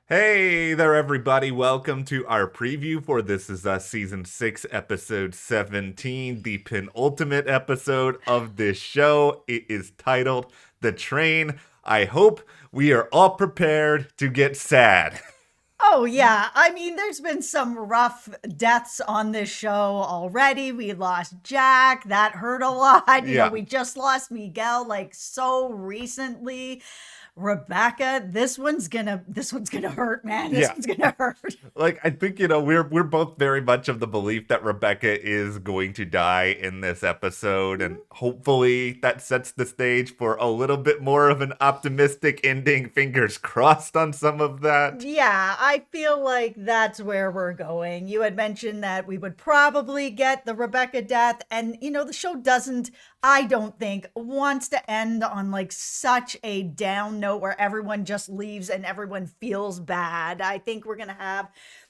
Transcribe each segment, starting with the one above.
Hey there, everybody. Welcome to our preview for This Is Us Season 6, Episode 17, the penultimate episode of this show. It is titled The Train. I hope we are all prepared to get sad. Oh, yeah. I mean, there's been some rough deaths on this show already. We lost Jack. That hurt a lot. Yeah. We just lost Miguel like so recently. Rebecca, this one's gonna hurt, man. This Yeah. one's gonna hurt. I think we're both very much of the belief that Rebecca is going to die in this episode, and hopefully that sets the stage for a little bit more of an optimistic ending. Fingers crossed on some of that. Yeah, I feel like that's where we're going. You had mentioned that we would probably get the Rebecca death, and the show doesn't, I don't think, wants to end on like such a down note where everyone just leaves and everyone feels bad. I think we're going to have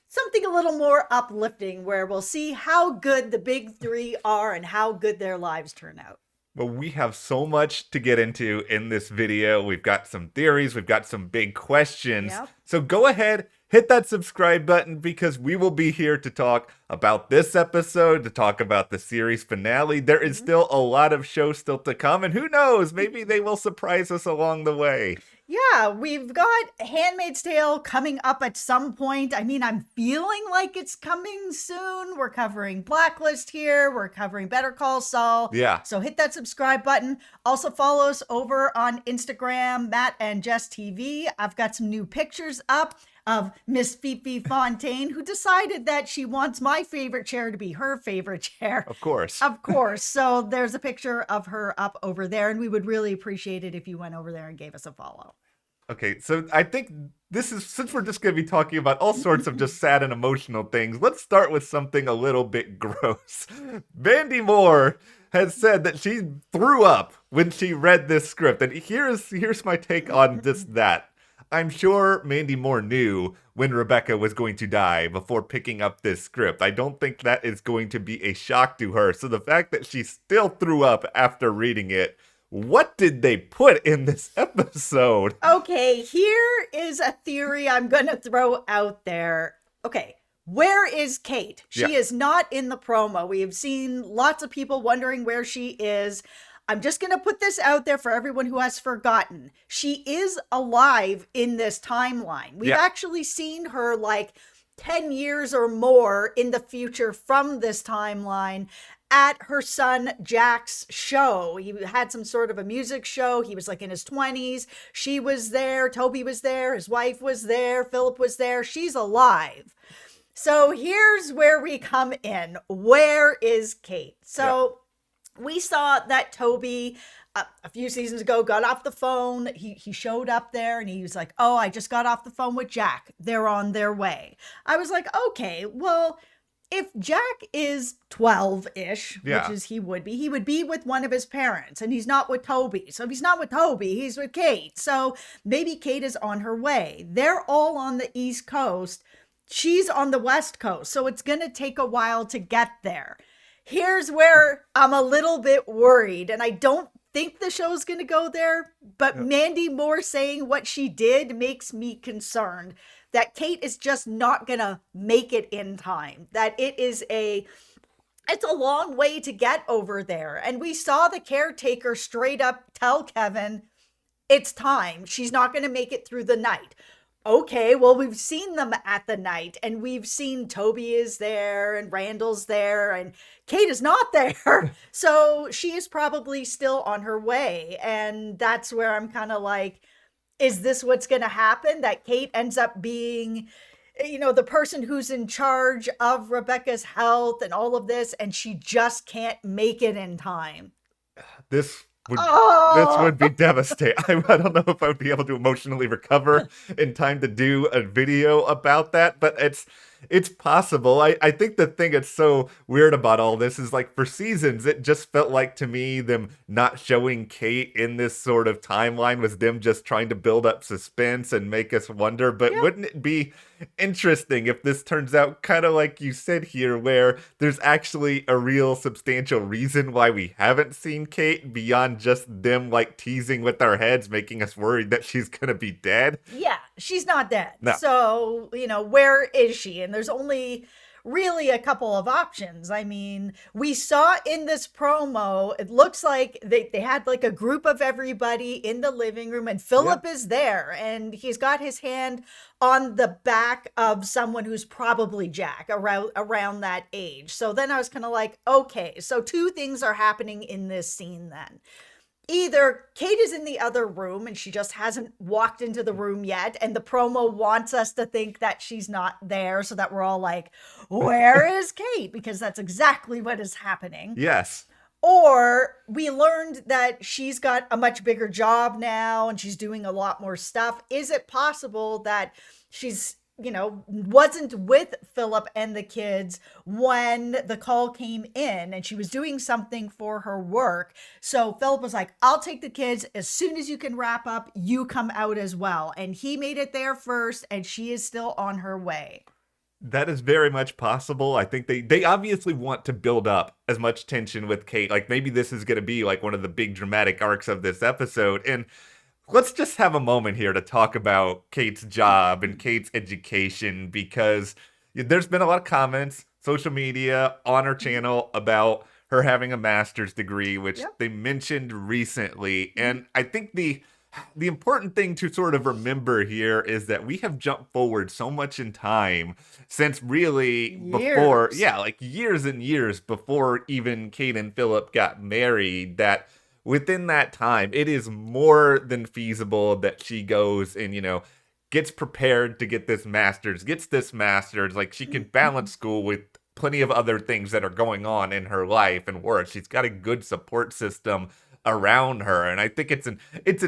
something a little more uplifting where we'll see how good the big three are and how good their lives turn out. Well, we have so much to get into in this video. We've got some theories, we've got some big questions. Yep. So go ahead, hit that subscribe button because we will be here to talk about this episode, to talk about the series finale. There is still a lot of show still to come, and who knows, maybe they will surprise us along the way. Yeah, we've got Handmaid's Tale coming up at some point. I mean, I'm feeling like it's coming soon. We're covering Blacklist here. We're covering Better Call Saul. Yeah. So hit that subscribe button. Also follow us over on Instagram, Matt and Jess TV. I've got some new pictures up of Miss Fifi Fontaine, who decided that she wants my favorite chair to be her favorite chair. Of course. Of course. So there's a picture of her up over there, and we would really appreciate it if you went over there and gave us a follow. Okay, so I think this is, since we're just going to be talking about all sorts of just sad and emotional things, let's start with something a little bit gross. Mandy Moore has said that she threw up when she read this script, and here's my take on just that. I'm sure Mandy Moore knew when Rebecca was going to die before picking up this script. I don't think that is going to be a shock to her. So the fact that she still threw up after reading it, what did they put in this episode? Okay, here is a theory I'm going to throw out there. Okay, where is Kate? She Yeah. is not in the promo. We have seen lots of people wondering where she is. I'm just going to put this out there for everyone who has forgotten. She is alive in this timeline. We've Yeah. actually seen her like 10 years or more in the future from this timeline at her son Jack's show. He had some sort of a music show. He was like in his 20s. She was there. Toby was there. His wife was there. Philip was there. She's alive. So here's where we come in. Where is Kate? So we saw that Toby a few seasons ago got off the phone. He showed up there and he was like, "Oh, I just got off the phone with Jack. They're on their way." I was like, "Okay, well, if Jack is 12-ish, Yeah. which is he would be with one of his parents, and he's not with Toby. So if he's not with Toby, he's with Kate. So maybe Kate is on her way. They're all on the East Coast. She's on the West Coast. So it's going to take a while to get there. Here's where I'm a little bit worried, and I don't think the show's going to go there, but Mandy Moore saying what she did makes me concerned that Kate is just not going to make it in time, that it's a long way to get over there. And we saw the caretaker straight up tell Kevin, it's time. She's not going to make it through the night. Okay, well, we've seen them at the night, and we've seen Toby is there and Randall's there and Kate is not there. So she is probably still on her way. And that's where I'm kind of like, is this what's going to happen? That Kate ends up being, the person who's in charge of Rebecca's health and all of this, and she just can't make it in time. This would this Oh, would be devastating. I don't know if I would be able to emotionally recover in time to do a video about that, but It's possible. I think the thing that's so weird about all this is like for seasons, it just felt like to me them not showing Kate in this sort of timeline was them just trying to build up suspense and make us wonder. But Yep. wouldn't it be interesting if this turns out kind of like you said here, where there's actually a real substantial reason why we haven't seen Kate beyond just them like teasing with our heads, making us worried that she's gonna be dead? Yeah, she's not dead. No. So, where is she? And there's only really a couple of options. I mean, we saw in this promo, it looks like they had like a group of everybody in the living room, and Philip is there, and he's got his hand on the back of someone who's probably Jack around that age. So then I was kind of like, okay, so two things are happening in this scene then. Either Kate is in the other room and she just hasn't walked into the room yet, and the promo wants us to think that she's not there, so that we're all like, where is Kate? Because that's exactly what is happening. Yes. Or we learned that she's got a much bigger job now and she's doing a lot more stuff. Is it possible that she's wasn't with Philip and the kids when the call came in and she was doing something for her work? So Philip was like, I'll take the kids. As soon as you can wrap up, you come out as well. And he made it there first, and she is still on her way. That is very much possible. I think they obviously want to build up as much tension with Kate. Like maybe this is going to be like one of the big dramatic arcs of this episode. And let's just have a moment here to talk about Kate's job and Kate's education, because there's been a lot of comments, social media, on her channel about her having a master's degree, which they mentioned recently. And I think the important thing to sort of remember here is that we have jumped forward so much in time since really before, like years and years before even Kate and Philip got married, that within that time, it is more than feasible that she goes and, gets prepared to get this master's, gets this master's. Like she can balance school with plenty of other things that are going on in her life and work. She's got a good support system around her, and I think it's an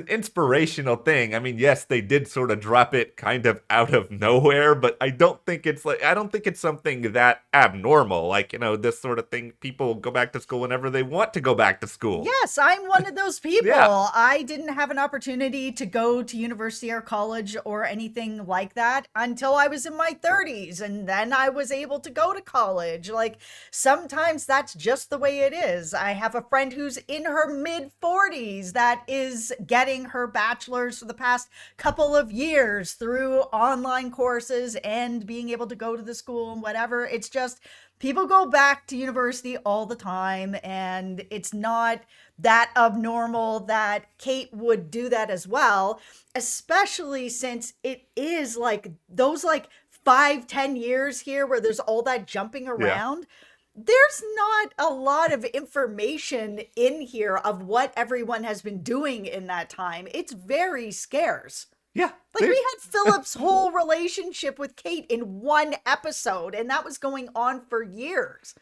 inspirational thing. I mean, yes, they did sort of drop it kind of out of nowhere, but I don't think it's something that abnormal. Like, this sort of thing, people go back to school whenever they want to go back to school. Yes, I'm one of those people. I didn't have an opportunity to go to university or college or anything like that until I was in my 30s, and then I was able to go to college. Like, sometimes that's just the way it is. I have a friend who's in her mid 40s that is getting her bachelor's for the past couple of years through online courses and being able to go to the school and whatever. It's just people go back to university all the time, and it's not that abnormal that Kate would do that as well, especially since it is like those like 5-10 years here where there's all that jumping around. There's not a lot of information in here of what everyone has been doing in that time. It's very scarce. Yeah. Like we had Philip's whole relationship with Kate in one episode, and that was going on for years.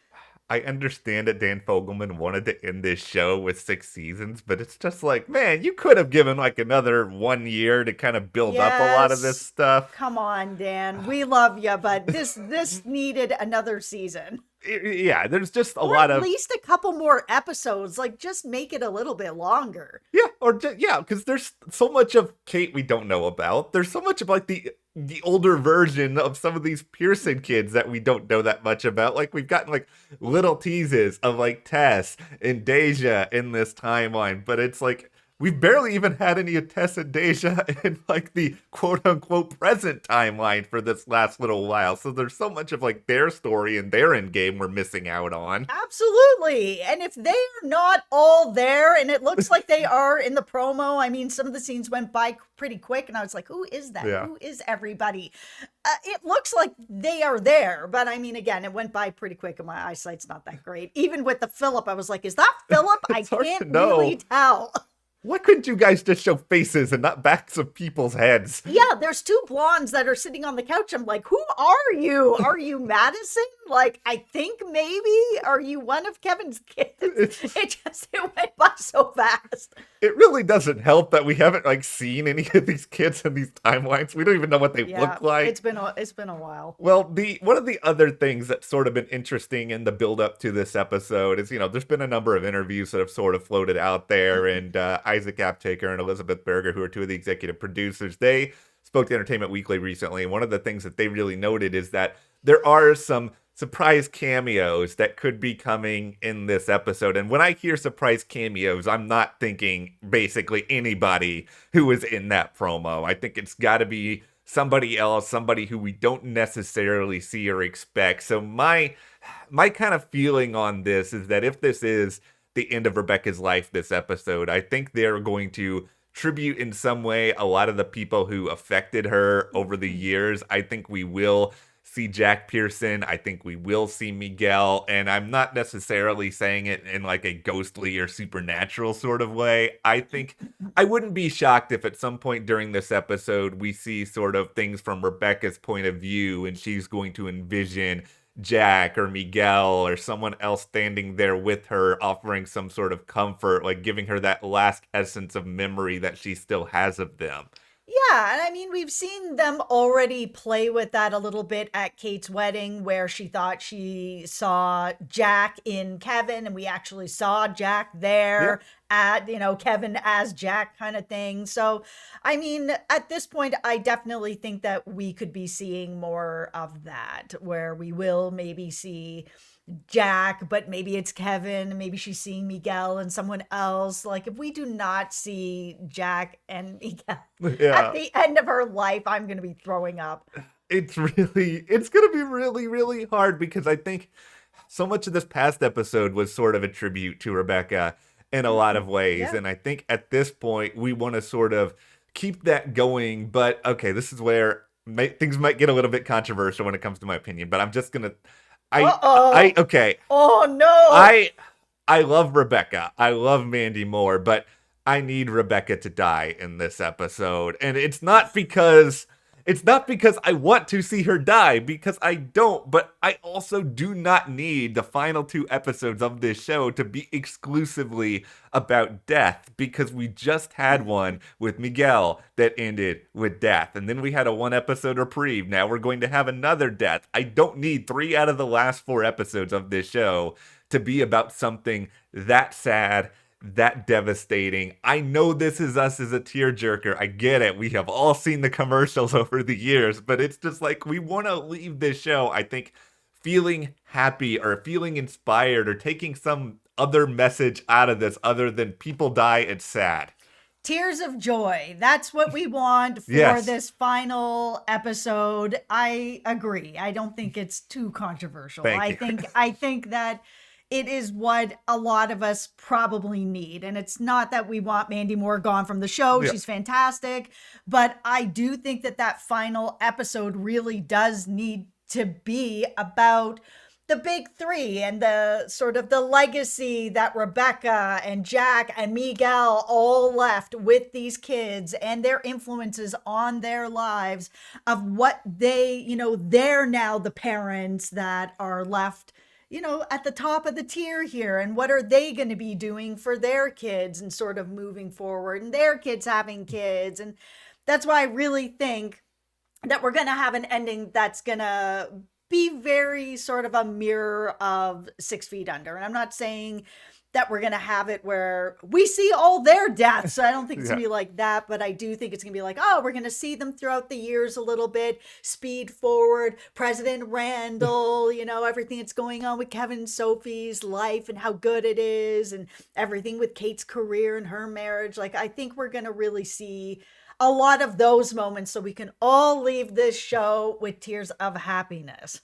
I understand that Dan Fogelman wanted to end this show with 6 seasons, but it's just like, man, you could have given like another 1 year to kind of build up a lot of this stuff. Come on, Dan. We love you, but this needed another season. Yeah, there's just a or lot at of least a couple more episodes. Like, just make it a little bit longer. Yeah, because there's so much of Kate we don't know about. There's so much of like the older version of some of these Pearson kids that we don't know that much about. Like we've gotten like little teases of like Tess and Deja in this timeline, but it's like we've barely even had any of Tess and Deja in like the quote unquote present timeline for this last little while. So there's so much of like their story and their end game we're missing out on. Absolutely. And if they are not all there, and it looks like they are in the promo, I mean, some of the scenes went by pretty quick and I was like, who is that? Yeah. Who is everybody? It looks like they are there, but I mean, again, it went by pretty quick and my eyesight's not that great. Even with the Philip, I was like, is that Philip? I can't really tell. Why couldn't you guys just show faces and not backs of people's heads? Yeah, there's two blondes that are sitting on the couch. I'm like, who are you? Are you Madison? Like, I think maybe. Are you one of Kevin's kids? It went by so fast. It really doesn't help that we haven't like seen any of these kids in these timelines. We don't even know what they look like. It's been a while. Well, one of the other things that's sort of been interesting in the build up to this episode is, there's been a number of interviews that have sort of floated out there, and Isaac Aptaker and Elizabeth Berger, who are two of the executive producers, they spoke to Entertainment Weekly recently, and one of the things that they really noted is that there are some surprise cameos that could be coming in this episode. And when I hear surprise cameos, I'm not thinking basically anybody who was in that promo. I think it's got to be somebody else, somebody who we don't necessarily see or expect. So my kind of feeling on this is that if this is the end of Rebecca's life this episode, I think they're going to tribute in some way a lot of the people who affected her over the years. I think we will see Jack Pearson. I think we will see Miguel. And I'm not necessarily saying it in like a ghostly or supernatural sort of way. I think I wouldn't be shocked if at some point during this episode we see sort of things from Rebecca's point of view and she's going to envision Jack or Miguel or someone else standing there with her, offering some sort of comfort, like giving her that last essence of memory that she still has of them. Yeah, and I mean, we've seen them already play with that a little bit at Kate's wedding, where she thought she saw Jack in Kevin, and we actually saw Jack there at, Kevin as Jack kind of thing. So, I mean, at this point, I definitely think that we could be seeing more of that, where we will maybe see Jack, but maybe it's Kevin, maybe she's seeing Miguel and someone else. Like, if we do not see Jack and Miguel at the end of her life, I'm going to be throwing up. It's going to be really, really hard, because I think so much of this past episode was sort of a tribute to Rebecca in a lot of ways. Yeah. And I think at this point, we want to sort of keep that going. But okay, this is where things might get a little bit controversial when it comes to my opinion, but I'm just going to, okay. Oh no. I love Rebecca. I love Mandy Moore, but I need Rebecca to die in this episode. And it's not because I want to see her die, because I don't, but I also do not need the final 2 episodes of this show to be exclusively about death, because we just had one with Miguel that ended with death. And then we had a 1-episode reprieve. Now we're going to have another death. I don't need 3 out of the last 4 episodes of this show to be about something that sad, that devastating. I know this is us as a tearjerker. I get it. We have all seen the commercials over the years, but it's just like, we want to leave this show, I think, feeling happy or feeling inspired or taking some other message out of this other than people die, it's sad. Tears of joy. That's what we want for this final episode. I agree. I don't think it's too controversial. I think that it is what a lot of us probably need. And it's not that we want Mandy Moore gone from the show. Yeah. She's fantastic. But I do think that final episode really does need to be about the big 3 and the sort of the legacy that Rebecca and Jack and Miguel all left with these kids and their influences on their lives, of what they, they're now the parents that are left, at the top of the tier here, and what are they going to be doing for their kids and sort of moving forward, and their kids having kids. And that's why I really think that we're going to have an ending that's going to be very sort of a mirror of 6 Feet Under. And I'm not saying that we're going to have it where we see all their deaths. So I don't think it's going to be like that, but I do think it's going to be like, oh, we're going to see them throughout the years a little bit, speed forward, President Randall, everything that's going on with Kevin and Sophie's life and how good it is, and everything with Kate's career and her marriage. Like, I think we're going to really see a lot of those moments, so we can all leave this show with tears of happiness.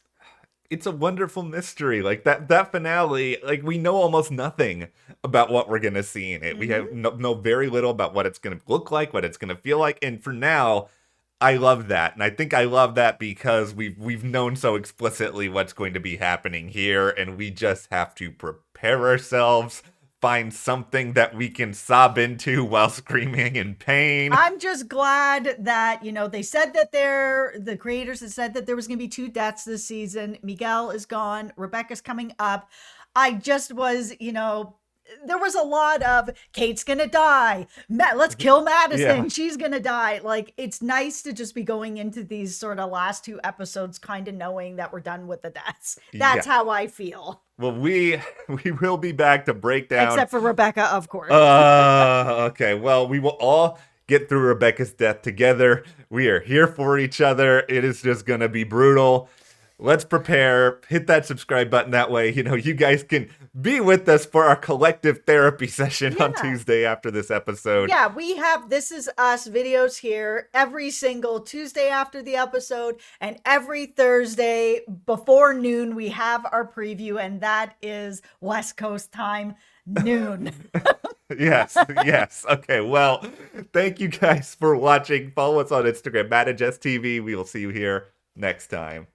It's a wonderful mystery. Like that finale, like, we know almost nothing about what we're going to see in it. Mm-hmm. We have know very little about what it's going to look like, what it's going to feel like. And for now, I love that. And I think I love that because we've known so explicitly what's going to be happening here. And we just have to prepare ourselves find something that we can sob into while screaming in pain. I'm just glad that, they said that the creators had said that there was going to be 2 deaths this season. Miguel is gone. Rebecca's coming up. I just was, there was a lot of Kate's gonna die. Let's kill Madison. Yeah. She's gonna die. Like, it's nice to just be going into these sort of last 2 episodes kind of knowing that we're done with the deaths. That's how I feel. Well, we will be back to break down. Except for Rebecca, of course. Okay. Well, we will all get through Rebecca's death together. We are here for each other. It is just gonna be brutal. Let's prepare. Hit that subscribe button. That way, you guys can be with us for our collective therapy session on Tuesday after this episode. Yeah, we have This Is Us videos here every single Tuesday after the episode, and every Thursday before noon we have our preview, and that is West Coast time, noon. Yes. Okay, well, thank you guys for watching. Follow us on Instagram, Matt and Jess TV. We will see you here next time.